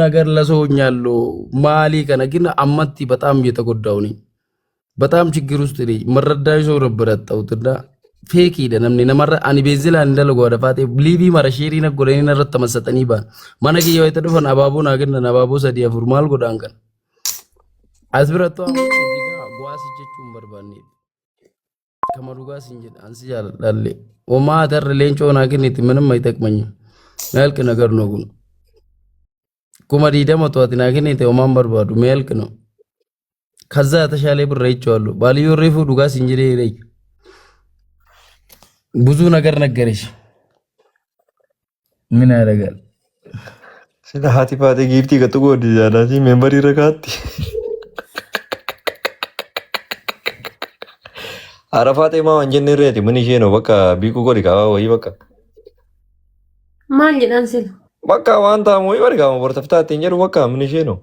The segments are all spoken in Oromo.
ነገር ለሰውኛለሁ ማሊ ከነግን አመቲ በጣም እየተጎዳው ነኝ። በጣም ችግር ውስጥ ነኝ። መረዳይ ሰው ነበር ያጣሁትና ፌክ ሄደ ነምኔ ነመረ አኒ ቤዝላ እንደለ ጎደፋቴ ሊቢ መረሺሪ ነጎረኒ ነረት ተመሰጠኒ ባ ማነጊ የወይተ ደፈን አባቡን አገነ አባቡ ሰዲያ ፉርማል ጎዳንከን አስብረቶ ዲጋ ጓስ ጀቹን በርባኒ ከመሩጋ ሲንጀ አንሲ ያላለ ወማ ተር ሌንጮና ግን ምንም አይጠቅመኝም መልክ ነገር ነው ግን kuma diidama to'atina kennite homaan barbaadu meelk ነው ከዛ የተሻለ ብር አይቼዋለሁ ባልዮ ሬፉ ዱጋስ እንጀሬ ይለይ ብዙ ነገር ነገረሽ ምን ያደርጋል ስለ ሀቲፋቴ ጊፍቲ ከጥጎ ዲዛላሲ ሜምበሪ ረካቲ አረፋቴ ማ እንጀነሬቲ ምን ይሄ ነው በቃ ቢቁ ጎዲ ካ ወይ በቃ ማን ይላንስል Bakka waan ta'amu yoo argamu bortoftaatti hin jedhu bakka min ishee no.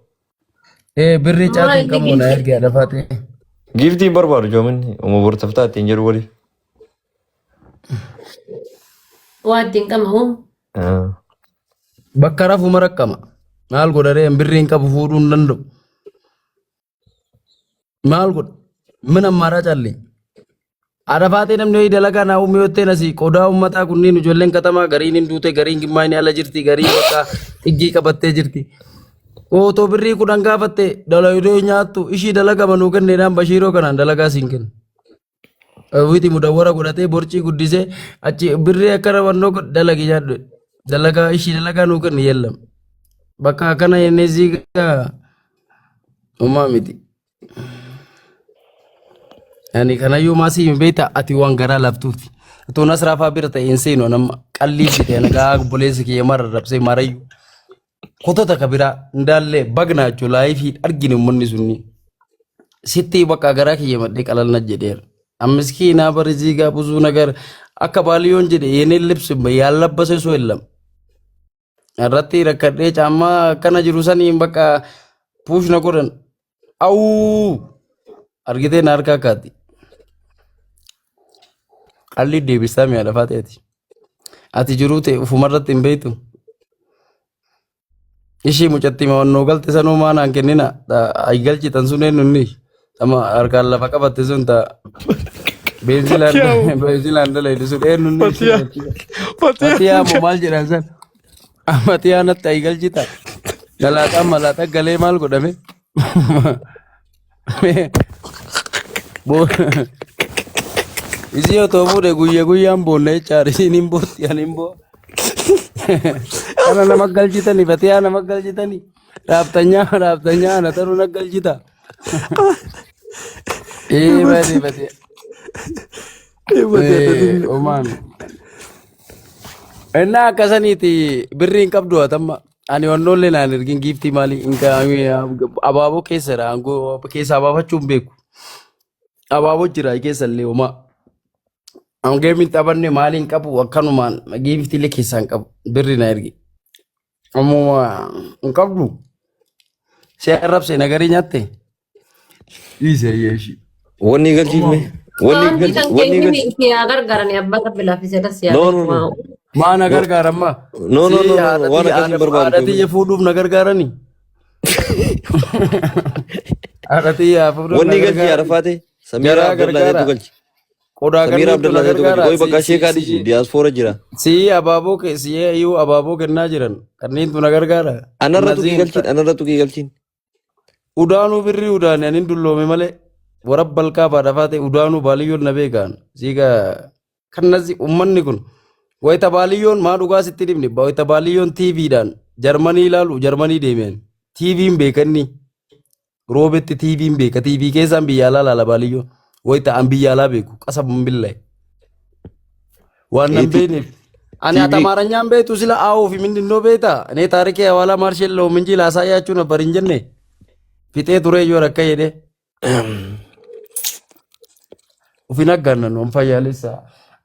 Birri caatiin qabu na erga lafaate. Giftiin barbaadu joominni uma bortoftaatti hin jedhu wali. Waaddiin qabu. Bakka rafu marakkama. Maal godharee birriin qabu fuudhuu hin danda'u. Maal godha? Min ammaraa callee. Arafaate namni dalagaa na uumiyoottee nasi qodaa uummataa kunniin ijoolleen katamaa gariin hin duute gariin gimmaayini ala jirti gariin bakka xiggii qabattee jirti. Ootoo birrii kudhan gaafatte dalaydoo nyaattu ishii dalaga manuu kenneedhaan bashiiroo kanaan dalagaa siin kenna. Witi mudawwara godhatee borcii guddisee achi birrii akka rawannoo dalagi nyaadhu dalagaa ishii dalagaa nuu kenni yellam. Bakka akkana yennee siigaa uumaa miti. Yani kanayyuu maasii beeta ati waan garaa laftuuti. Atoo nasraafaa bira ta'e hin seenu nama qallii fite nagaa obboleessi kiyya mara rabsee marayyuu. Kotota kabiraa ndaallee bagna jechuun laayifii arginu uummanni sunni. Sitti bakka garaa kiyya maddee qalalna jedheera. Ammiskiinaa bariziigaa buzuu nagar akka baaliyoon jedhe yennee libsu yaallabase soo illam. Irratti rakkadhee caammaa akkana jiru saniin bakka puushna godhan. Awuu argitee na harkaa kaati. Qalli deebisaa mi'a lafaateeti. Ati jiruu ta'e ufumarratti hin beektu. Ishii mucatti mawannoo galte sanuu maanaan kennina galchitan sun eenyunni sama harkaan lafa qabatte sun ta'a. Beenzilaan dalaydu sun eenyunni. Fatiyaa moo maal jedhan san? Fatiyaa natti ayi galchita. Galaataan malaataa galee maal godhame? Isi yoo ta'u fuudhee guyyaan boonna jechaadha isiin hin bootti ani hin boo. Kana nama galchitanii fatiyaa nama galchitanii dhaabtanyaa ana taruu na galchita. Baay'ee fatiyaa. Omaan. Innaa akkasaniiti birriin qabdu hatamma. Ani wannoollee naan ergin giiftii maali abaaboo keessadha keessa abaafachuun beeku. Abaaboo jira keessallee homaa. Angeemin taphanne maaliin qabu akkanumaan giiftiilee keessaan qabu birri na ergi. Ammoo hin qabdu. Si arrabse nagarii nyaatte. Dhiise yeeshi. Wanni galchiifne. Wanni galchiifne. Gargaarani abbaa tabbilaafisee das yaada. Maana gargaaramma. No. Waan akkasii barbaadu. Haadhatiyya fuudhuuf na gargaarani. Haadhatiyya fuudhuuf wanni galchi arafaate. Samiira Abdullahi galchi. Qodaa Samiira Abdullahi galchi. Koi bakka sheekaa dhisi diyaasfoora jira. Si abaaboo si iyyuu abaaboo kennaa jiran kanneen tu na gargaara. Anarratu kii galchiin. Udaanuu birrii udaani anin dulloome malee warab balqaa baadhafaate udaanuu baaliyoon na beekaan. Siiga kannasi ummanni kun. Wayita baaliyoon maa dhugaa sitti dhibne wayita baaliyoon TVdhaan Jarmanii ilaalu Jarmanii deemeen TV'n beekanni roobetti TV'n beeka TV keessaan biyyaalaa laala baaliyoon wayita an biyyaalaa beeku qasaban billahi waan nan beekneef ani atamaaranyaan beektu sila aawuu fi mindinoo beekta ani taarikee hawaalaa maarsheelloo minjii laasaa yaachuun abbar hin jenne fixee turee yoo rakka jedhee ufin aggaannan waan fayyaalessaa.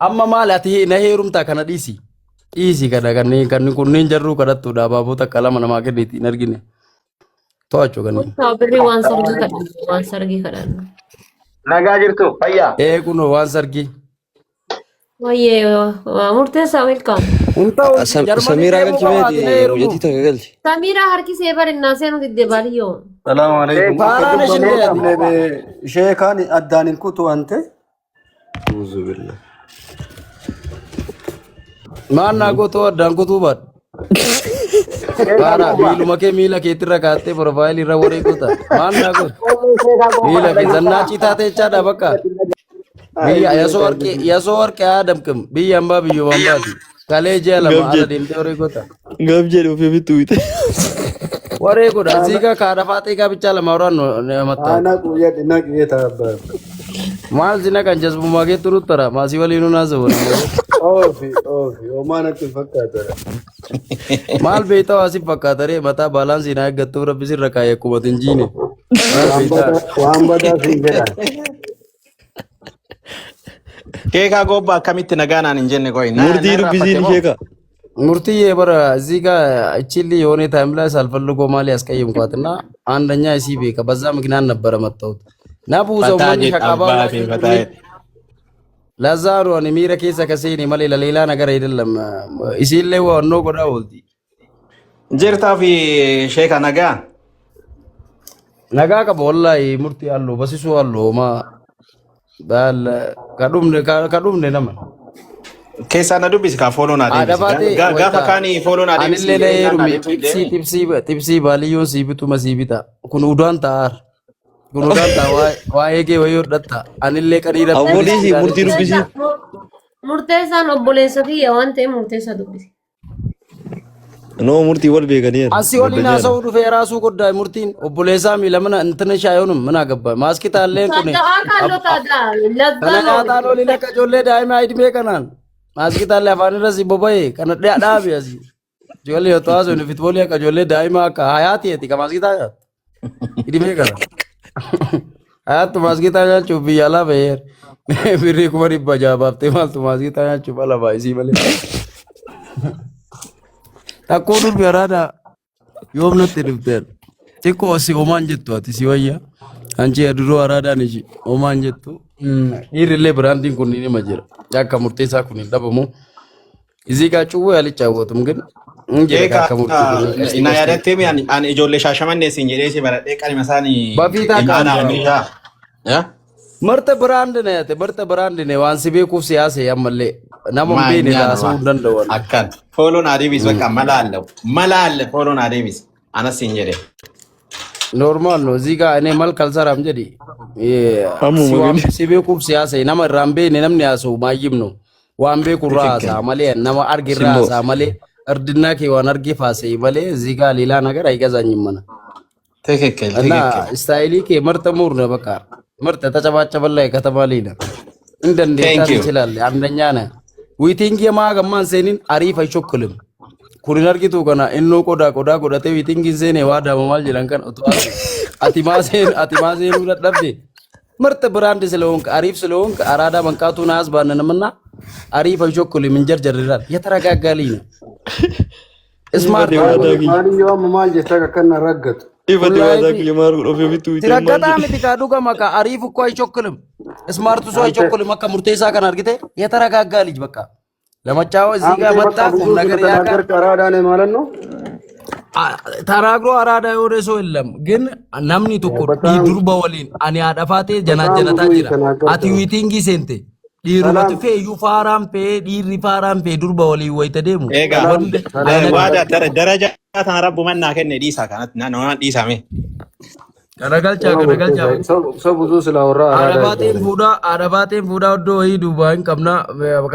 Amma maal ati na heerumtaa kana dhiisi kana kanneen kunneen jarruu kadhattuudha abaabota qalama namaa kenniiti hin argine to'achuu kanneen. Birrii waan sargii kadhanna. Nagaa jirtu fayyaa. Kunoo waan sargii. Oye, murteessa welcome. Huntaa'u jarmanii Samiraa deemuu galchi qabaate beeti na heerumu. hojjetii takka galchi. Samira harki see barinnaa seenu didde baaliyyoo. Salaam alaikum. Faaraan ishin deemte. Sheekaan addaan hin kutu ante. Uzubillah. Maan naa gootoo addaan kutuu baadhu. Faara miiluma kee miila keetirra kaattee profaayilii irra waree goota. Maan naa gootu. Miila kee zannaa citaa teechaadha bakka. Biyya yasoo warqee aadamkam biyya hambaa biyyoo hambaati. Kalee ji'a lama ala deemtee waree goota. Gaaf jedhe ofii bituu ite. Waree godha ziigaa kaadha faaxee kaabichaa lama waraan namattaa. Naqee taabaa. Maal zina kan jasbumaa keetu nuttara maasii waliin unaasa waliin. Oofi omaanatti fakkaata. Maal beektaa waasiif fakkaata ree mataa baalaansii naa eeggattuu rabbisi irra kaayee akkuma tinjiine. Waan badaa siin jedha. Keekaa gobbaa akkamitti nagaanaan hin jenne qoyi. Murtii dubbisiin sheeka. Murtii bara እዚህ ጋር እቺሊ የሆነ ታይም ላይ ሳልፈልጎ ማሊ ያስቀየምኳትና አንደኛ እሲ ቤካ በዛ ምክንያት ነበረ መጣሁት ናቡ ሰው ማን ሸቃባ ለዛ ነው እኔ ሚረ ኬሰ ከሴኒ ማሊ ለሌላ ነገር አይደለም እሲል ላይ ወኖ ጎዳ ወልቲ Jirtaa fi sheeka nagaa. ነጋ ከቦላይ ሙርቲ አሎ በሲሱ አሎ ማ ባል ከዱምነ ነማ Keessaa na dubbisi kaa fooloo naa deebisi. Gaafa kaanii fooloo naa deebisi. Anillee leeru tipsii baaliyoon siibituma siibita kun udaan ta'ar kun udaan ta'a waa'ee kee wayii hodhatta anillee qadiira Awwaliisi murtii dubbisiin. Murteessaan obboleessa kiyya waan ta'eef murteessa dubbisi. Noo murtii wal beekanii. Asii waliin haasa'uu dhufee raasuu goddaa murtiin obboleessaa miila mana intina shaayoonum mana gabba maaskii taalleen kun Sadda'aa kaalloo taadhaa kana lazzaa nyaataan oliin akka ijoollee daa'ima hidhimee kanaan maaskii taallee afaan irra si boba'ee kana dhaabi asii ijoollee yoo ta'u haasa'u fitboolii akka ijoollee daa'ima akka hayaati eti ka maaskii taa hidhimee kana hayaattu maaskii taa nyaachuuf biyya alaa ba'eer birrii kuma dhibba jaabaaf maaltu maaskii taa nyaachuuf ala baay'isii malee. Takkoo durbi araada yoom natti dhufteen xiqqoo si homaan jettu ati si wayya anchi duroo araadaan ishi homaan jettu dhiirillee biraandiin kun nima jira akka murteessaa kun hin dhabamu isii kaa cuwwee alicha hawwatum gin Keekaa na yaadattee ani ijoollee shaashamannee siin jedhee si baradhee qalima isaanii. Bafiitaa imaanaa meeshaa. marta biraandi ne ate marta biraandi ne waan si beekuuf siyaasee ammallee nama hin beekne taasisuu hin danda'u. Akkan fooloon adeemis bakka mala alle fooloon adeemis anas siin jedhee. Normal no ziga ane mal kalsaram jadi si beekuuf siyaasee nama irraa hin beekne namni haasa'u maayyimno waan beeku irraa haasa'a malee nama argi irraa haasa'a malee እርድና ከዋን አርጌ ፋሴ ማለ እዚህ ጋር ሌላ ነገር አይገዛኝም ማና ትክክል እና ስታይሊ ከ ምርጥ ሙር ነው በቃ ምርጥ ተጨባጨበላይ ከተማሊና እንደንዴ ይችላል አንደኛ ነህ ዊቲንግ የማገማን ሴኒን አሪፍ አይቾክልም ኩሪን አርጊቱ ገና እኖ ቆዳ ቆዳቴ ዊቲንግ ሴኔ ዋዳ ማማል ጅላን ከን አቲማሴን ወደደብዴ ምርጥ ብራንድ ስለሆንክ አሪፍ ስለሆንክ አራዳ መንቃቱን አዝባነንምና አሪፍ አይቾክልም እንጀርጀር ይላል የተረጋጋልኝ ነው Smart ማንኛውም ማል ጀታ ከከና ረገጥ Ifatti waadaa kiyya maal godhofee bituu ite maal Tiraggataa miti kaa dhugama ka ariifu ko ay chokkulim Smart so ay chokkulim akka murteessaa kan argite የተረጋጋ ልጅ በቃ ለመጫወ እዚህ ጋር መጣ ቁም ነገር ያቀር አራዳ ነኝ ማለት ነው ተራግሮ አራዳ የሆነ ሰው የለም ግን ናምኒ ቶኮ ዱርባ ወሊን አኒ አዳፋቴ ጀናጀነታ ጅራ አቲ ዊቲንጊ ሴንቴ dhiirumatti fee iyyuu faaraan fee dhiirri faaraan fee durba walii wayita deemu. Waada darajaa tana rabbu mannaa kenne dhiisaa kanatti naannoo dhiisame. Garagalchaa. ሰው ብዙ ስላወራ አረባቴን ፉዳ ወዶ ወይii duubaa hin qabna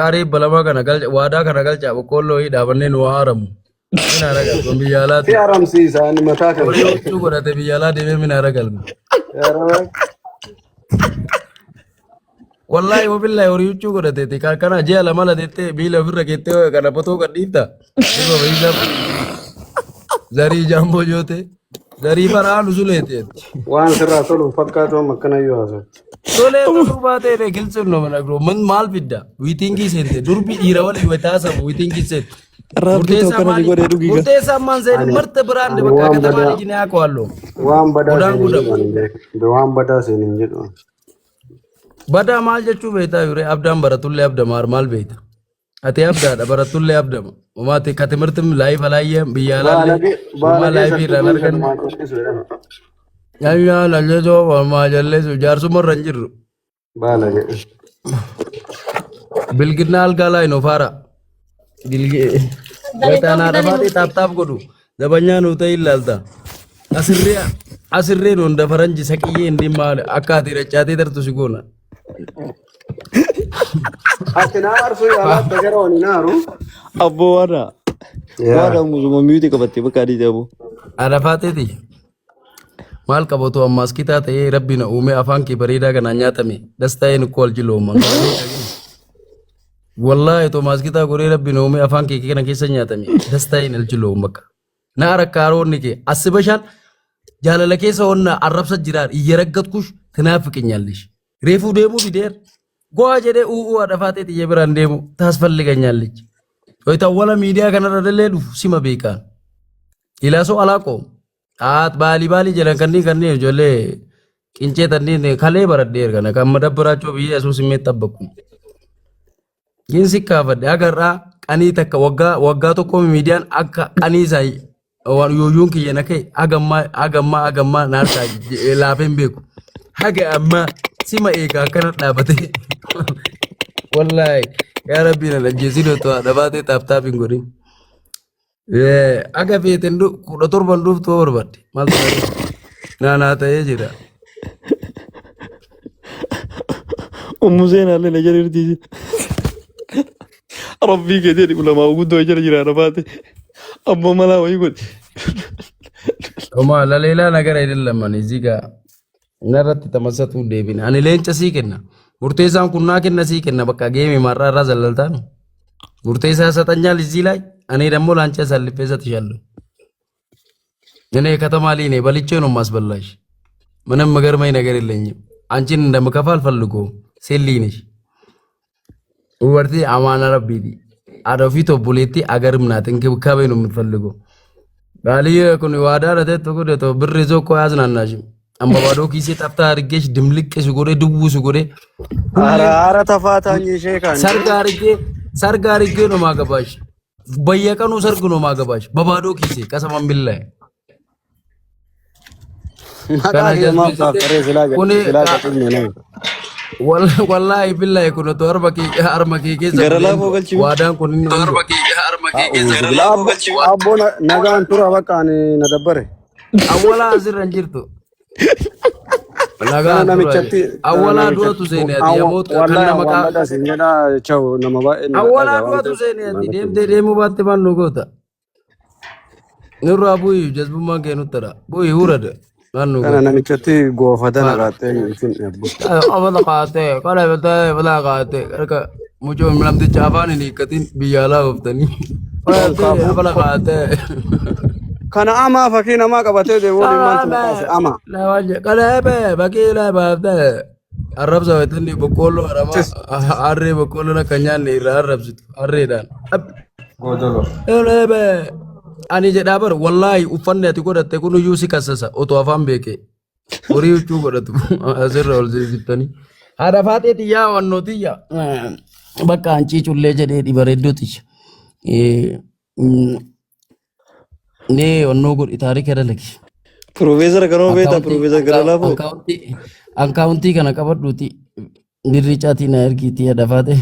qaaree balamaa kana galcha waadaa kana galcha boqqolloo wayii dhaabannee nu haaramu. Mina ragal kun biyya alaati. ያራምሲሳ እን መታ ከ Horii godhate biyya alaa deemee mina ragal. Wallahi wabillahi horii huccuu godhateeti kana ji'a lama latettee miila ofirra keettee kana potoo gadhiifta dhibba fayyisa zarii jaamboo joote zarii baraan usuleeti waan sirraa tolu fakkaatu makkanayyuu haasa tolee toluu baatee gilsuun nama nagro man maal fidda wiitingii seente durbi dhiira walii wataasamu wiitingii seente murteessaa maan seeni marta biraande bakka katamaa ijinee akka walloo waan badaa seeniin jedhu Bada maal jechuu beektaa yure abdaan baratullee abdama maal beekta. Ati abdaadha baratullee abdama. Umaati ka timirtim laayif alaayyaa biyya alaallee uumaa laayifii irraan arganne. Nyaanyaa lalleesoo walmaa jalleessu jaarsuma irra hin jirru. Baalage. Bilginaa algaa laa inofaara. Wayitaanaa dhafaatee taaptaaf godhu. Dabanyaa nuu ta'e ilaalta. Asirreen hunda faranji saqiyyee hindi maal akka ati rachaatee dartu si goona. Ati naa arsuu yaalaa tagara wani naaru. Abbo warra. Warra musuma miyuuti qabattee bakka adii ta'u. Adafaateeti. Maal qabatu ammaas kitaa ta'ee rabbi na uume afaan kee bareedaa kanaan nyaatame dastaa nu kool jilooman. Wallahi to maas kitaa goree rabbi na uume afaan kee kana keessa nyaatame dastaa hin aljiloom bakka. Na arakaaroonni kee asibashaan jaalala keessa onna arrabsa jiraan iyya raggatkush tinaafiqanyaallish. Reefuu deemuu dideer. Go'a jedhee u'uu adafaateeti iyya biraan deemu taasfalliganyaallichi. Wayita wala miidiyaa kanarra dallee dhufu sima beekaan. Ilaasoo alaaqoo. Baali jalan kanneen ijoollee qincee tanneen kalee baradheer kana kan madabbaraachuu biyya yesuus himee tabbaku. Ginsi kaafadhe agarraa qanii takka waggaa tokko miidiyaan akka qanii isaa yooyuun kiyya na ka'e agammaa naarsaa laafeen beeku. Haga ammaa sima eegaa akkana dhaabate. Wallaahi yaa rabbii na dhaggeessi dhootoo dhabaatee taaptaaf hin godhin. Aga feeten 17 dhuftuu barbaadde maal naanaa ta'ee jira. Museen haallee na jala irtiisi. Rabbii kee jedhi ulamaa guddoo jala jira dhabaate. Abbo malaa wayii godhi. Oma laleelaa nagara idillamani zigaa narratti tamassatu deebina. Ani leenca sii kenna. Murteessaan kunnaa kenna sii kenna bakka geemi marraa irraa zallaltaanu. Murteessaa saxanyaa liziilaa እኔ ደግሞ ላንቺ አሳልፌ እሰጥሻለሁ። እኔ ከተማ ላይ ነኝ በልቼ ነው ማስበላሽ። ምንም መገርመኝ ነገር የለኝም። አንቺን እንደምከፋ አልፈልገውም። ሴሊ ነሽ ወርቴ አማና ረቢቲ አዶፊቶ ቡሌቲ አገርም ናት። እንክብካቤ ነው የምትፈልገው። ባልየ ኩን ዋዳ ለተት ተቆደቶ ብር ይዞ እኮ ያዝናናሽም አምባባዶ ኪሴ ጠፍታ አድርጌሽ ድምልቅ ሲጎዴ ድቡ ሲጎዴ ኧረ ተፋታኝ ሼካን ሰርግ አድርጌ ነው ማገባሽ። በየቀኑ ሰርግ ነው ማገባሽ በባዶ ኪሴ ቀሰማን ቢላይ ወላሂ ቢላይ ኩነ ቶርበቂ አርመቂ ኬዘ ዋዳን ኩን ቶርበቂ አርመቂ ኬዘ አቦ ነጋን ቱራ በቃ ነደበረ አወላ አዝረን ጅርቱ awwala du'atu seeneeti yamoot kanna maqaa awwala du'atu seeneeti deemuu baatte maal nu goota nurraa bu'ii jazbummaan kee nuttara bu'ii hurada maal nu kana namichatti goofatan qaatee isin abala qaatee kana bitee bala qaatee harka mucoo namticha afaan hin hiikkatin biyya alaa ooftanii abala qaatee kana ama fakii namaa qabatee deemuu dhiibbaan ama kana fakii laa baaftee arrabsa wayitanii boqqoolloo aramaa harree boqqoolloo akka nyaanne irraa arrabsitu harreedhaan ani jedhaa bar wallaahi uffanni ati godhatte kun iyyuu si kassasa otoo afaan beekee horii huccuu godhatu asirra ol siftanii haadha faaxeeti yaa wannootiyya bakka hancii cullee jedhee dhibareedduuticha ne onno god taarika dalaki Professor kanoo beeta Professor Garalaafoo ankaawuntii kana qabadhuuti dirrichaatii na ergiitii dafaate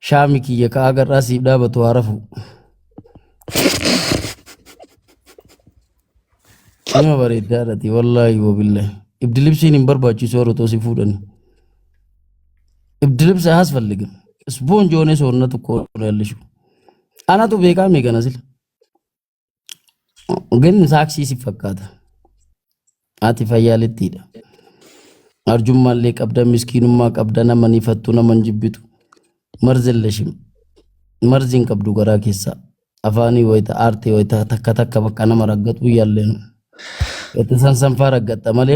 shaami kiyya ka agarraa siif dhaabatu harafu nama bareeddaadhati wallaahi wabillahi ibdilibsiin hin barbaachisu horotoo si fuudhani ibdilibsa haasfalligam ispoonjoone soonna tokko yaallishu anatu beekaa meeqana sila ግን ሳክሲስ ይፈካታ አቲ ፈያልቲዳ አርጁማሌ ቀብደ ምስኪኑማ ቀብደ ነመን ይፈቱ ነመን ጅብቱ መርዝለሽም መርዚን ቀብዱ ገራ ኬሳ አፋኒ ወይታ አርቴ ወይታ ተከተከ በቃ ነመረገጡ ያለ ነው የተሰንሰንፋ ረገጠ ማለ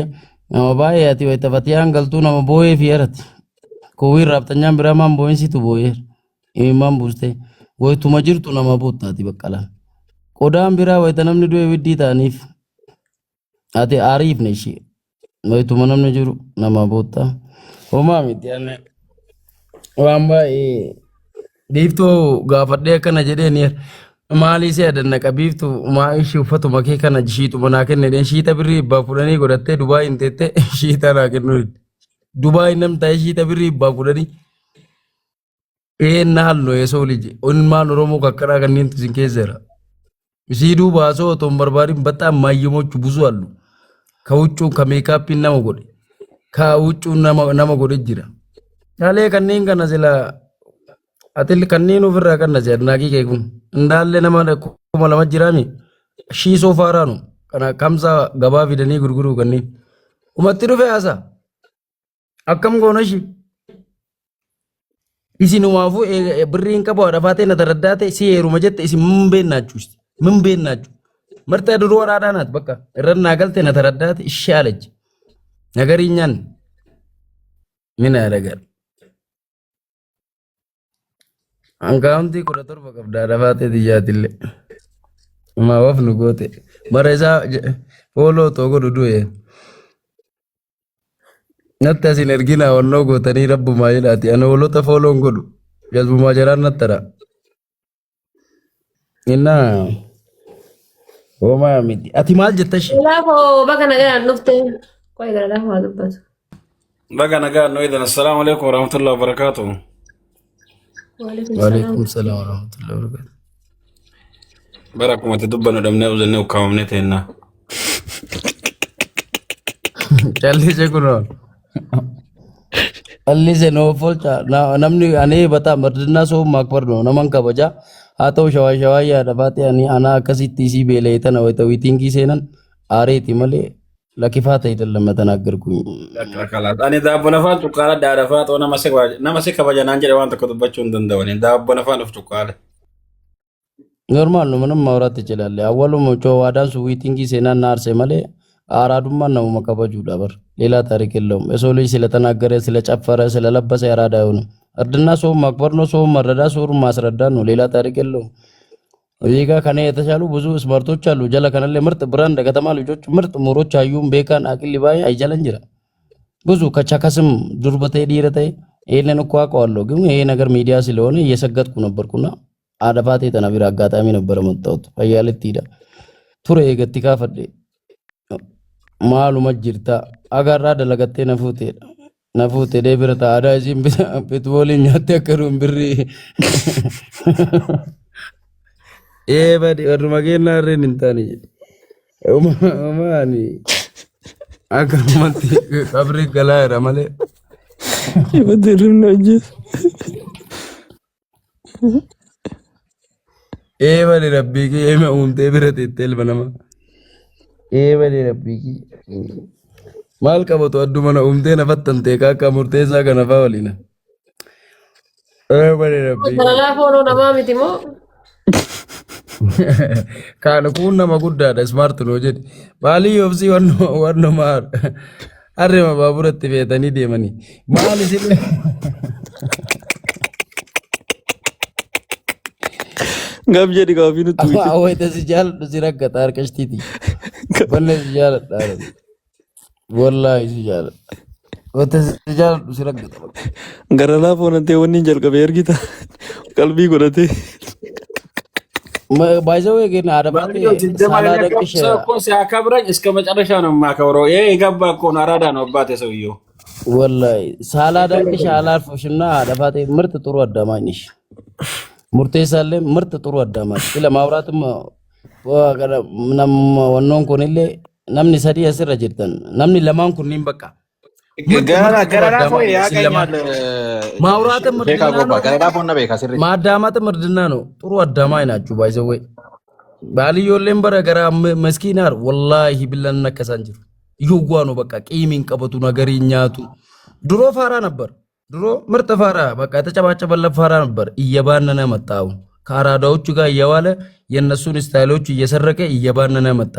ነመባይ ያቲ ወይታ ፈቲያን ገልቱ ነመ ቦዬ ፊየረት ኮዊ ራብተኛም ብራማን ቦይንሲቱ ቦዬር ኢማም ቡስቴ ወይቱ መጅርቱ ነመ ቦታቲ በቀላ Kodaan biraa wayita namni du'e widdii ta'aniif ati aariif neshi wayituma namni jiru nama boottaa Homaa miti ane waan baay'ee biiftuu gaafadhee akkana jedheen maalii si adannaqa biiftuu maa ishii uffatuma kee kana shiixuma naa kennedheen shiita birrii ibbaa fudhanii godhattee Dubaay hin teette shiita naa kennu Dubaay nam ta'e shiita birrii ibbaa fudhanii na halloo የሰው ልጅ ኦንማን ኦሮሞ ከከራ ከኒን ትዝን ከዘራ ሲዱ ባሶ ቶም በርባሪ በጣም ማየሞቹ ብዙ አሉ ከውጩ ከሜካፕ እና መጎድ ከውጩ እና መጎድ ጅራ ያለ ከኒን ከነዘላ አትል ከኒኑ ፍራ ከነዘ አድናቂ ከይኩን እንዳለ ነማ ኮማ ለማጅራሚ ሺ ሶፋራ ነው ከና ከምሳ ገባ ፊደኒ ጉርጉሩ ከኒን ኡመትሩ ፈያሳ አከም ጎነሽ isinumaafuu birriin qabu dhafaatee na taraddaate si heeruma jette isin min beennaachu marta duruu waraadhaanaat bakka irran naa galte na taraddaate ishee alajji nagarii nyaan mina dagar ankaawuntii 17 qabdaa dhafaatee diyyaatillee maa wafnu goote bara isaa fooloo too godhu du'e natti asin ergina wannoo gootanii rabbumaa jedhaati ana hoolota fooloon godhu jazbumaa jaraan nattara inna homaa miti ati maal jettashi Laafoo baga nagaan dhufte qoy gara laafoo haa dubbatu. Baga nagaan no idan assalamu alaikum warahmatullahi wabarakatuh. waalaikum salaam warahmatullahi wabarakatuh Barakumati dubbanu dhabnee uzannee ukkaamamnee teenna. callise kunoon callise noo folcha namni ani bata mardina soo makbar no naman kabaja haa ta'u shawaa yaada baate ani ana akkasitti isii beeleetan wayta wiitingii seenan aareeti malee lakifaa ta'e dallama tanaggarku Ani daabbo nafaan cuqqaala daadafaa ta'uu nama si kabaja naan jedhe waan tokko dubbachuu hin danda'ani. Daabbo nafaan of cuqqaale. normal no manam mawraatti jilaalle awwaluma choowaadhaan su wiitingii seenan naarse malee አራዱማን ነው መከበጁ ዳበር ሌላ ታሪክ የለውም። የሰው ልጅ ስለተናገረ ስለጨፈረ ስለለበሰ ያራዳ አይሆንም። እርድና ሰው ማክበር ነው፣ ሰው መረዳ፣ ሰው ማስረዳት ነው። ሌላ ታሪክ የለውም። እዚህ ጋር ከኔ የተሻሉ ብዙ ስማርቶች አሉ። ጀለ ከነለ ምርጥ ብራንድ ከተማ ልጆች ምርጥ ሙሮች አዩም ቤካን አቅል ባይ አይጀለን ጅራ ብዙ ከቻከስም ዱርበቴ ዲረቴ ይሄንን እኮ አውቀዋለሁ። ግን ይሄ ነገር ሚዲያ ስለሆነ እየሰገጥኩ ነበርኩና አደፋቴ ተናቢራ አጋጣሚ ነበር መጣሁት ፈያለት ሂዳ ቱሬ ገቲካ ፈዴ maaluma jirta agarraa dalagattee na fuute deebira ta'aadhaa isiin pitbooliin nyaattee akka duun birrii badi warruma kennaa irreen hin taane umaani akkanumatti qabrii galaa jira malee badi rabbii kee eema uumtee bira teettee ilma namaa badi rabbii kee maal qabatu adduma uumtee nafattantee akka murteessaa kana fa'aa waliina. Badi rabbii Gara laafoo noo namaa miti moo? Kana kun nama guddaadha smart noo jedhi maalii yoobsii wanno maar harrema baaburatti feetanii deemanii maal isin Gab jadi kau nu tu. awwaita si jaaladhu si raggata harkashtiiti wanne si jaaladha wallahi si jaaladha wata si jaaladhu si raggata Gara laafoo nanti wanni jalqabee ergita qalbii godhate. ባይዘው ግን አደባቴ ሳላደቅሽ ሰው እኮ ሲያከብረኝ እስከ መጨረሻ ነው የማከብረው። ይሄ የገባ እኮ ነው፣ አራዳ ነው አባቴ ሰውየው። ወላሂ ሳላደቅሽ አላልፎሽና አደባቴ ምርጥ ጥሩ አዳማኝሽ ሙርቴሳለ ምርጥ ጥሩ አዳማኝ ለማውራትም ምንም ወኖን ኮንለ namni sadii asirra jirtan namni lamaan kunniin bakka gara laafoo yaaqaኛል ማውራትም ቤካ ጎባ gara laafoo na beeka sirri ማዳማጥም እርድና ነው ጥሩ አዳማኝ ናችሁ ባይዘው ባልዮሌም በረገራ መስኪናር ወላሂ ቢላን ነከሳን ጅሩ ይጓ ነው በቃ ቂሚን ቀበቱ ነገርኛቱ ድሮ ፋራ ነበር ድሮ ምርጥ ፋራ በቃ ተጨባጨበለ ፋራ ነበር እየባነነ መጣው ከአራዳዎቹ ጋር እየዋለ የነሱን ስታይሎች እየሰረቀ እየባነነ መጣ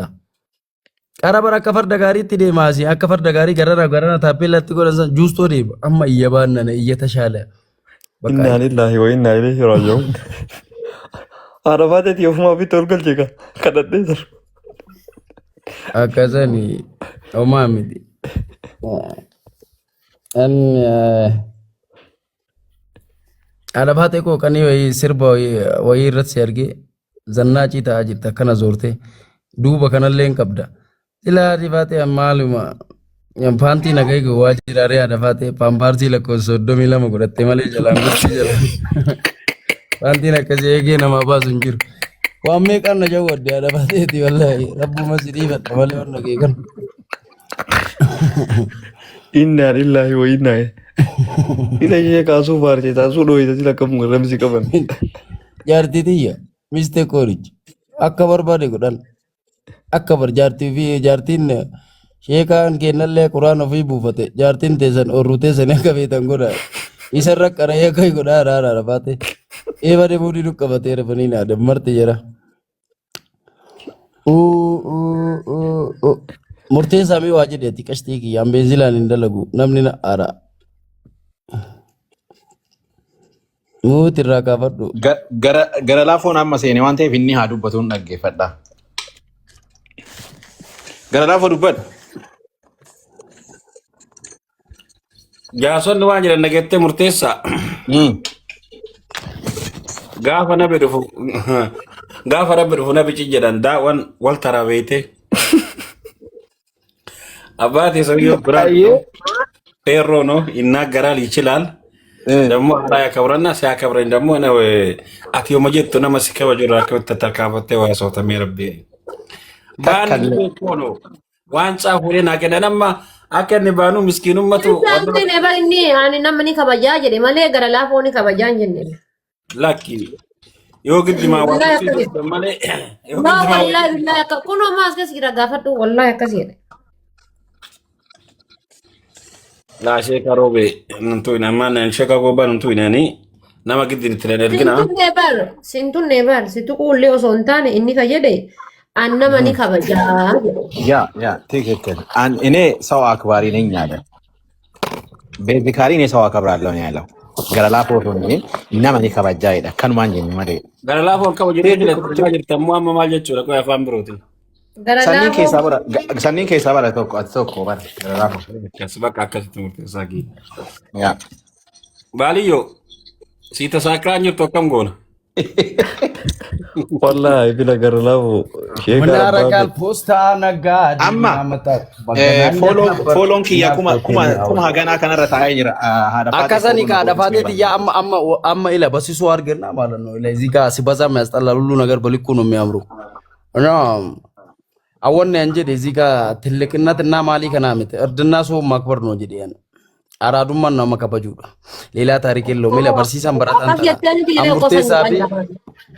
ቀረበራ ከፈር ደጋሪ ትዴ ማሲ አከፈር ደጋሪ ገረና ታፔላት ጎረሰን ጁስቶ ዴ አማ እየባነነ እየተሻለ በቃ Inna lillahi wa inna ilaihi raji'un. Arafaate tiyo fuma fi tolgal jega kadadhe sir. akasani omamidi an alabaate koo kanii wayii sirba wayii irratti si argee zannaaci ta'aa jirta akkana zoorte duuba kanallee hin qabda silaa dibaatee maaluma paantii nagaa eegu waa jiraaree adafaatee paampaarsii lakkoofsa 32 godhatte malee jalaan gosti jala paantiin akkasii eegee namaa baasu hin jiru waan meeqaan na jawwadde adafaateeti wallaahi rabbuma si dhiifadha malee waan nagee kan Inna lillahi wa inna ila ishee kaasuu baarte taasuu dhooyita sila kam ramsi qaban. jaartii tiyya mistee koorich akka barbaade godhan akka bar jaartii fi jaartiin sheekaan kennallee quraan ofii buufate jaartiin teessan orru teessan akka beetan godha isarra qarayee kai godha raara baate eebade buudii duqqabatee rafanii naada marte jira murteessaa mee waa jedheeti qashtii kiyyaan beenzilaan hin dalagu namni na ara muuti irraa kaafadhu Gara laafoon amma seene waan ta'eef inni haa dubbatuun dhaggeeffadha. Gara laafoo dubbadhu. Jaasonni waan jedhan dhageettee murteessaa. Gaafa nabi dhufu nabichi jedhan daawwan wal tarabeete. Abbaati ሰውየው ጴሮ ነው ይናገራል ይችላል ደግሞ አላ ያከብረና ሲያከብረኝ ደግሞ ነው አትዮ መጀቱ ነው መስከበ ጆራ ከተተካፈተ ወያሰው ተመረበ ባን ነው ዋንጫ ሁሌና ከነማ አከን ባኑ ምስኪኑ መቱ Wanti ne bari ni ani namni kabajaa jedhe malee gara laafoo ni kabajaa hin jenne. ላኪ yoogiddi ma waan male Wallahi billahi akka kunoo maas keessa jira gaafadhu wallahi akkas jedhe. la sheka robe nantu ina man sheka goba nantu ina ni nama giddin tilan ergina Sintun ne bar situ kullee osoo hin taane inni ka jedhe an nama ni kabajaa jedhe. ያ ትክክል። እኔ ሰው አክባሪ ነኝ አለ። ቤዚካሊ እኔ ሰው አከብራለሁ ነው ያለው። gara laafoo sun nama ni kabajaa jedha kanumaan jenni malee. gara laafoo kaba jedhee jirtammoo amma maal jechuudha qoy afaan birootiin. Sanniin keessaa bara tokko ati tokko bara gara laafoo. Akkas bakka akkasitti murteessaa gii. Yaa. Baaliyyoo siita saakaan jirtu akkam goona. Wallahi bila gara laafoo. Menara kal posta naga amma folon kiyya kuma hagana kanarra taa'ee jira haadha akkasani ka haadha faateeti yaa amma ila basisu argina ማለት ነው ለዚህ ጋር ሲበዛ የሚያስጠላል ሁሉ ነገር በልኩ ነው የሚያምሩ እና አወን እንጂ እዚህ ጋር ትልቅነትና ማሊ ከናምት እርድና ሰው ማክበር ነው እንጂ ያን አራዱማን ነው መከበጁ ሌላ ታሪክ የለውም ሌላ በርሲሳን በራታን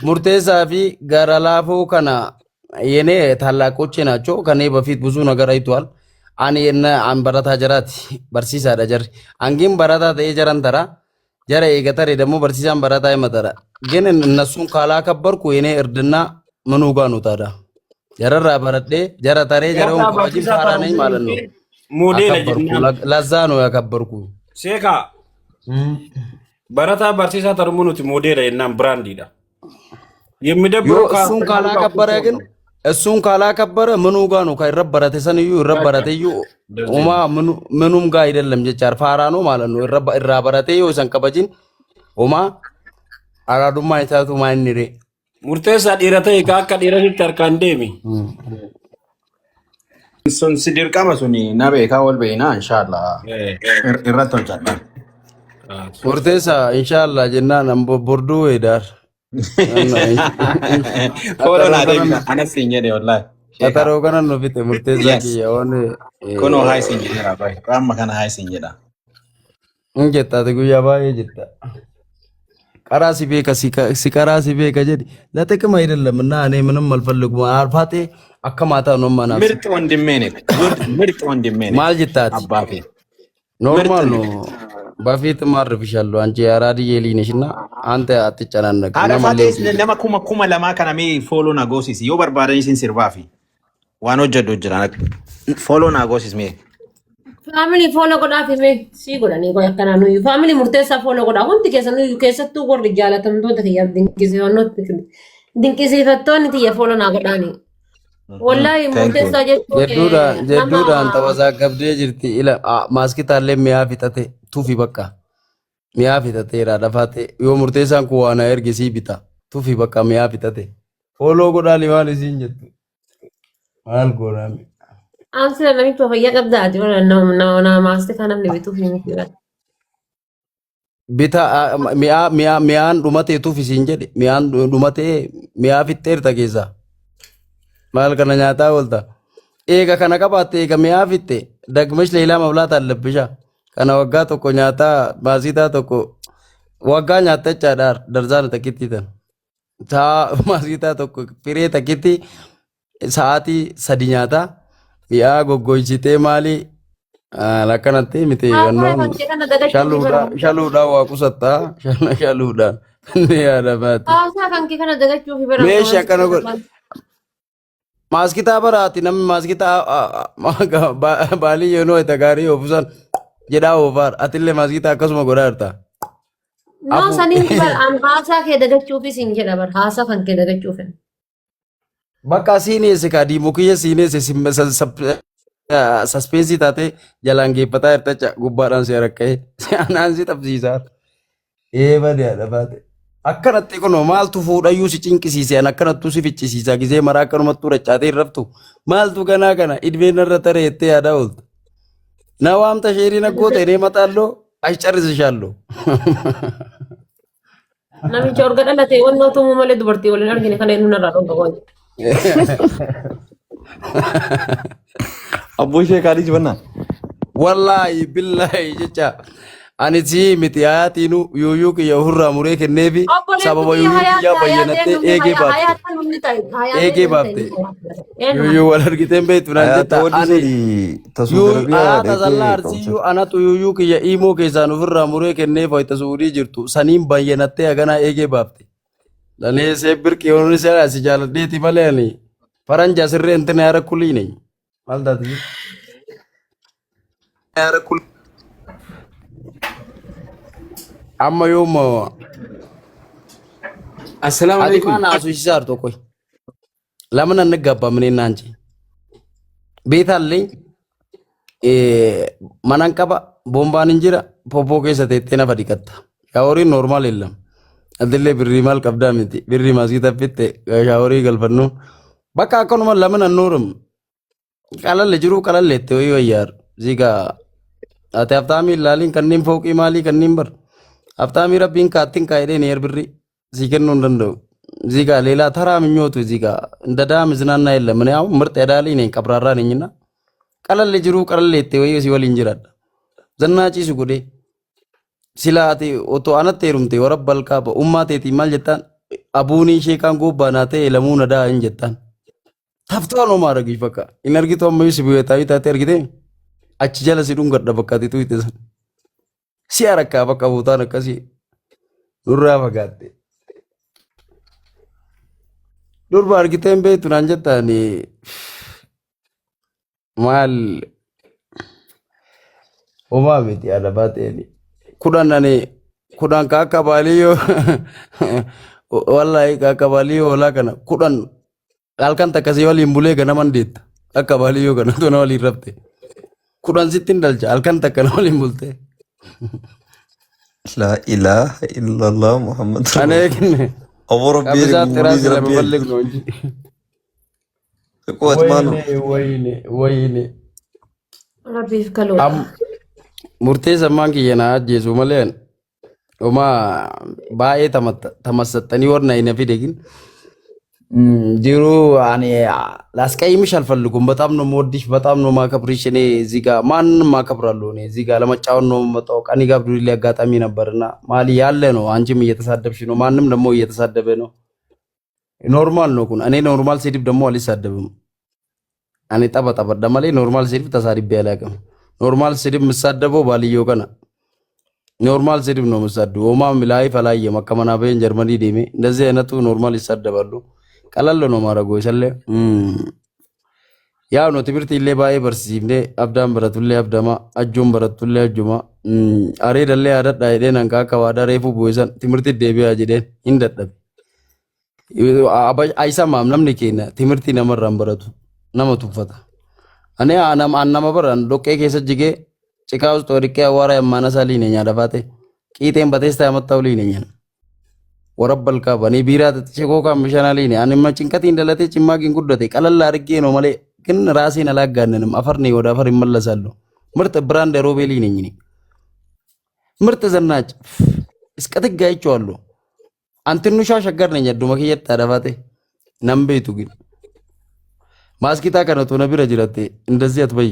ሙርቴሳፊ ጋራላፎ ከና የኔ ታላቆቼ ናቸው ከኔ በፊት ብዙ ነገር አይቷል አኔ እና አንበራታ ጀራት በርሲሳ ደጀር አንጊም በራታ ተጀራን ተራ ጀራ የገጠር ደግሞ በርሲሳን በራታ ይመጣራ ግን እነሱን ካላከበርኩ የኔ እርድና ምኑ ጋር ነው ታዳ ጀረራ በረዴ ጀራ ተሬ ጀራውን ከወጂ ሳራ ነኝ ማለት ነው ሞዴል ለዛ ነው ያከበርኩ ሴካ በራታ በርሲሳ ተርሙኑት ሞዴል እና ብራንድ ይዳ የሚደብሩ እሱን ካላከበረ ግን እሱን ካላከበረ ምኑ ጋር ነው ከረበረተ ሰንዩ ረበረተዩ ኡማ ምኑም ጋር አይደለም ጀቻር ፋራ ነው ማለት ነው ረበረተዩ ሰንከበጂን ኡማ አራዱማ አይታቱ ማንኒሬ ሙርቴሳ ዲረተ ይካካ ዲረቲ ተርካንዴሚ sun sidirqama suni na beekaa wal beeyna inshallah irratti hojjadha ሙርቴሳ ኢንሻአላህ ጀናን ቦርዱ ሄዳር Kolo na deemna anas sinjede wallahi. Kataro kana no fite murteessa kiyya waan Kuno hay sinjedera bay. Ramma kana hay sinjeda. Injetta te guyyaa baay'ee jetta. Qaraa si beeka si qaraa si beeka jedhi late kama አይደለም እና እኔ ምንም አልፈልግም አርፋቴ አከማታ ነው ማናስ ምርጥ ወንድሜ ነህ ምርጥ ወንድሜ ነህ ማል ጅታት አባቴ ኖርማል ነው በፊት ማርፍሻለሁ አንቺ አራዲዬ ሊነሽና አንተ አትጨናነቅ አረፋቴስ ለማ ኩማ ለማ ከናሜ ፎሎ ናጎሲስ ዮ በርባዳኒ ሲን ሲርባፊ ዋኖ ጀዶ ጅራ ፎሎ ናጎሲስ ሜ Family follow godha fi si godha ni goya kana nu family murteessa follow godha hundi keessanu keessattuu warri jaalatamtoota kiyyaaf dinqisiifannotti dinqisiifattoonni tiyya follow naa godhaani Wallahi Thank you. murteessaa jechuun jedduudhaan nama taphasaa qabdee jirti ila maaskitaallee mi'aa fixate tufi bakka mi'aa fixateera dhafaate yoo murteessaan kun waan ergisii bita tufi bakka mi'aa fixate fooloo godhaa limaan isiin jettu maal gooname. aan sila namichi fayyaa qabdaati nama maastika namni bituuf ni miti. Bita mi'aan dhumatee tufi isiin jedhe mi'aan dhumatee mi'aa fixxeerta keessaa maal kana nyaataa oolta. Eega kana qabaatte eega mi'aa fitte dagmesh leelaa mablaataan labbisha kana waggaa tokko nyaataa maasitaa tokko waggaa nyaatta jechaadha darzaana takkitti tan taa maasitaa tokko firee takkitti sa'aatii sadi nyaataa mi'aa goggoysitee maali lakkanatti miti shaluudhaan waa qusattaa shaluudhaan ni yaada baate. Haasaa kan kee kana dagachuuf bira. Meeshaa akkana godhe. Maaskitaa baraati namni maaskitaa baalii yennoo itti gaarii oofusan jedhaa oofaar atillee maaskitaa akkasuma godhaa jirta. Noo saniin bar an haasaa kee dagachuufis hin jedha bar haasaa kan kee dagachuuf. Bakka siineesse kaadii mukiyya siineesse saspeensi taate jalaan geeffataa hirtacha gubbaadhaan si rakka'ee anaan si tapsiisaa. Badeedha baate. Akkanatti kun maaltu fuudhayyuu si cinqisiise an akkanattuu si ficcisiisa gizee maraa akkanumattuu raccaatee hin raftu maaltu ganaa kana idbeen irra tareettee yaadaa oolta. Na waamta sheeriin aggoota enee maxaalloo achi carrisishaallo. Namicha orga dhalatee wannoo tumuu malee dubartii waliin argine kana inni narraa dhonga qoonni. Abboo ishee kaadhii jibannaa. Wallaahi billaahi jecha ani si miti hayaatiinu yuuyyuu kiyya ofirraa muree kenneefi sababa yuuyyuu kiyyaa bayyanattee eegee baafte yuuyyuu wal argiteen beektu naan jetta ani hayaata sallaa arsiiyyuu anatu yuuyyuu kiyya iimoo keessaan ofirraa muree kenneef wayita suudii jirtu saniin bayyanattee haganaa eegee baafte lanee see birqii yoonni see asi jaaladheeti malee ani faranja sirree intina yaara kuliine maal taati yaara kuliine. Amma yooma Assalamu ati alaikum. mana asuusisaa tokko lama nan gabba mine naanchi beetallee manan qaba bombaan hin jira poppoo keessa teettee nafa dhiqatta shaaworii normaal illam adillee birrii maal qabdaa miti birrii maasii taphitte shaaworii galfannu bakka akkanuma lama nan noorum qalalle jiruu qalalleette wayii wayyaar ziga ati haftaamii ilaaliin kanneen fooqii maalii kanneen bar haftaamii rabbiin kaattiin kaayedhee ni erbirri si kennuu hin danda'u ziga leelaa taraa minyootu ziga dadaa miznaannaa illee mane amma mirta edaalii ne qabraarraa ni nyina qalalle jiruu qalalleette wayii si waliin jiraadha zannaa ciisu godhee silaa ati otoo anatti heerumte warra balqaaba ummaa teetiin maal jettaan abuunii sheekaan goobbaa naa ta'e lamuu nadaa hin jettaan taftaan homaa ragii fakka hin argitu ammayyuu si bu'eetaabii taate argitee achi jala si dhungadha bakka ati tuyte san si arakkaa bakka buutaan akkasii nurraa fagaatte durba argiteen beektu naan jettaan maal homaa miti adabaa ta'een kudhan kaakka baaliyyoo wallaahi kaakka baaliyyoo hoolaa kana kudhan halkan takkasii waliin bulee ganaman deetta akka baaliyyoo kana tona waliin rafte kudhan sittin dalcha halkan takka na waliin bulte. La ilaha illallah Muhammad. Ana eegne Abu Rabbi kabisaa tiraasi lama Rabbi. balleek noonji. Kuat manu. Wayine. Rabbiif kaloo. Murtee sammaan kiyya na ajjeesu malee homaa baay'ee tamassattanii warna hin fidegin. ጅሩ እኔ ላስቀይምሽ አልፈልጉም። በጣም ነው የምወድሽ፣ በጣም ነው ማከብርሽ። እኔ እዚህ ጋር ማንንም አከብራለሁ። እኔ እዚህ ጋር ለመጫወት ነው የምመጣው። ቀኒ ጋር ብዱሊ አጋጣሚ ነበርና ማሊ ያለ ነው። አንቺም እየተሳደብሽ ነው፣ ማንም ደግሞ እየተሳደበ ነው። ኖርማል ነው። እኔ ኖርማል ስድብ ደግሞ አልሳደብም። እኔ ጠበጠበ ደማሌ ኖርማል ስድብ ተሳድቤ አላውቅም። ኖርማል ስድብ የምሳደበው ባልየው ቀና ኖርማል ስድብ ነው የምሳደበው። ኦማም ላይ ፈላየ መከመና በን ጀርመኒ ዴሜ እንደዚህ አይነቱ ኖርማል ይሳደባሉ። ቀላል ነው ማረጎ ይሰለ ያው ነው ትምህርት ኢሌ ባይ በርሲምኔ አብዳን በረቱሌ አብዳማ አጆን በረቱሌ አጆማ አሬ ደሌ አደዳ ሄደን አንካ ከዋዳ ሬፉ ቦይሰን ትምህርት ዴቢያ ጀደን እንደደብ Aisamaam namni keenya timirtii namarraan baratu nama tuffata. Ani nama baran dhoqqee keessa jigee cikaa usxoo dhiqqee awwaara yammaana isaa liine nyaata faate qiixeen bateessaa matta oliine nyaana. Warabbal qabanii biiraa shekoo kan bishaan liine ani ma cinqatiin dhalatee cimmaa gin guddate qalallaa argeenoo malee ግን ራሴን አላጋነንም አፈር ነው ወደ አፈር ይመለሳለሁ ምርጥ ብራንድ ሮቤሊ ነኝ እኔ ምርጥ ዘናጭ እስከትጋይቻለሁ አንተኑሻ ሸገር ነኝ አዱ መከየት ታዳፋቴ ነምቤቱ ግን ማስኪታ ከነቶ ነብረ ጅራቴ እንደዚህ አትበይ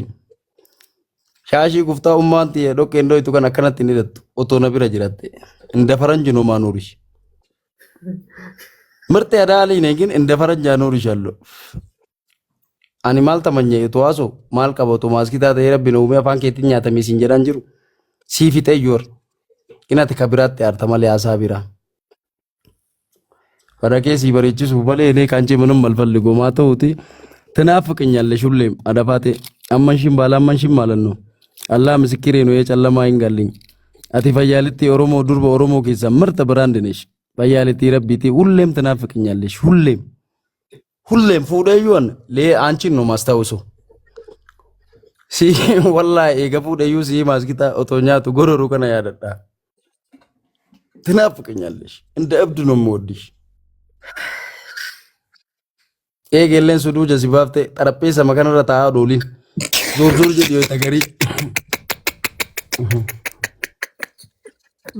ሻሺ ጉፍታ ኡማንት ዶቄ እንደይቱ ከነ ከነት እንደት ኦቶ ነብረ ጅራቴ እንደ ፈረንጅ ነው ማኖርሽ ምርጥ ያዳሊ ነኝ ግን እንደ ፈረንጅ አኖርሻለሁ ani maal tamanye itwaaso maal qabato maskita ta'e rabbi no ume afaan keetti nyaatame siin jedhan jiru siifite yor inati kabiraatti arta malee asaa bira farakee si bareechisu malee ne kanjee manum malfalli gomaa ta'uti tanaafiqinyalle shulleem adafaate amman shin baala amman shin maalanno Allah misikiree no yechallamaa hin gallin ati fayyaalitti oromoo durba oromoo keessa marta biraandinesh fayyaalitti rabbiiti hulleem tanaafiqinyalle shulleem ሁሌም ፉደዩን ለአንቺን ነው ማስታውሰው ሲ ወላሂ የገፉደዩ ሲ ማስጊታ ኦቶኛቱ ጎረሩ ከና ያደዳ ትናፍቀኛለሽ እንደ እብድ ነው የምወድሽ ኤገለን ሱዱ ጀሲባፍቴ ጠረጴዛ መከነራ ታአ ዶሊን ዞር ዞር ጀዲዮ ተገሪ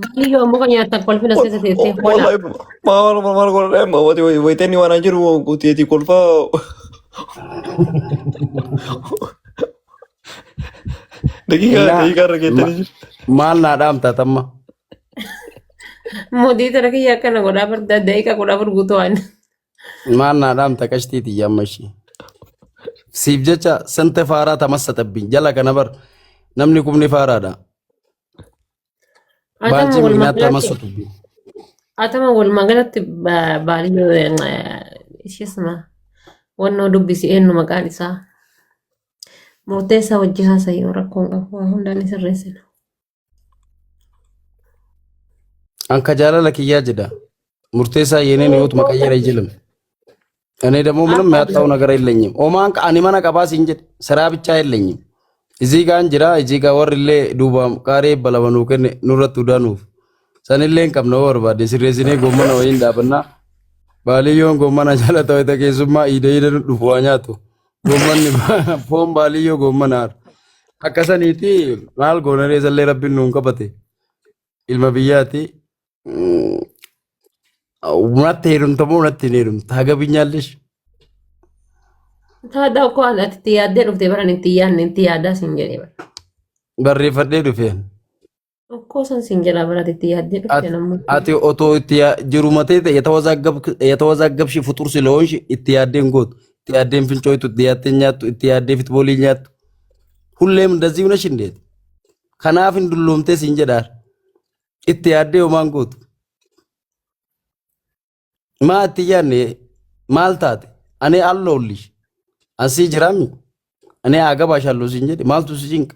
Baaliyo mo kanya kolfina sa tete. Wala. Mal ko rin wait ni wana jiru kuti kolfa dakika rakete ni maal na dam tatamma Mo dito na kaya ka na goda par daday ka goda par gutuan. maal na dam takashti tiyamashi siif jecha sante faaraa tamassatabbin jala kana bar namni kumni faaraadha Banci minata masatu. Atama wal magalatti baaliyo ishisma wanno dubbisi eenyu maqaan isaa murteessaa wajji haasayi rakkoon qabu hundaan sirreessina. Anka jaalala kiyyaa jedha murteessaa yeneen yoot maqayyara jilam እኔ ደግሞ ምንም ያጣው ነገር የለኝም ኦማን አኒ ማና ቀባሲን ጀድ ስራ ብቻ የለኝም እዚህ ጋር እንጅራ እዚህ ጋር ወርሌ ዱባም ቃሬ በለበኑ ከነ ኑረቱ ዳኑፍ ሰንሌን ቀምነው ወርባዴ ሲሬሲኔ ጎመና ወይን ዳብና ባልዮን ጎመና ጃለታው የተከሱማ ኢደይደ ዱፋኛቱ ጎመን ፎም ባልዮ ጎመናር አከሰኒቲ ማል ጎነሬ ዘለ ረቢን ኑን ቀበቴ ኢልማ ቢያቲ ውናት ሄሩም ተሞ ውናት ሄሩም ታገብኛለሽ Taada ko ati yaadde dhufte baran itti yaaddaa sin jedhee bara. barreeffadhee dhufeen Akkoo san sin jedhaa bara itti yaadde dhufte namni. ati otoo itti jiru matee የተወዛገብሽ ፍጡር ስለሆንሽ itti yaaddeen gootu itti yaaddeen fincooytu itti yaaddeen nyaattu itti yaaddee fitboolii nyaattu ሁሌም እንደዚህ ሆነሽ እንዴት kanaaf hin dulloomtee sin jedhaa itti yaaddee homaan gootu maa itti yaadne maal taate ani alloollish asii jirami ani agabaashallo sin jedhe maaltu si cinqa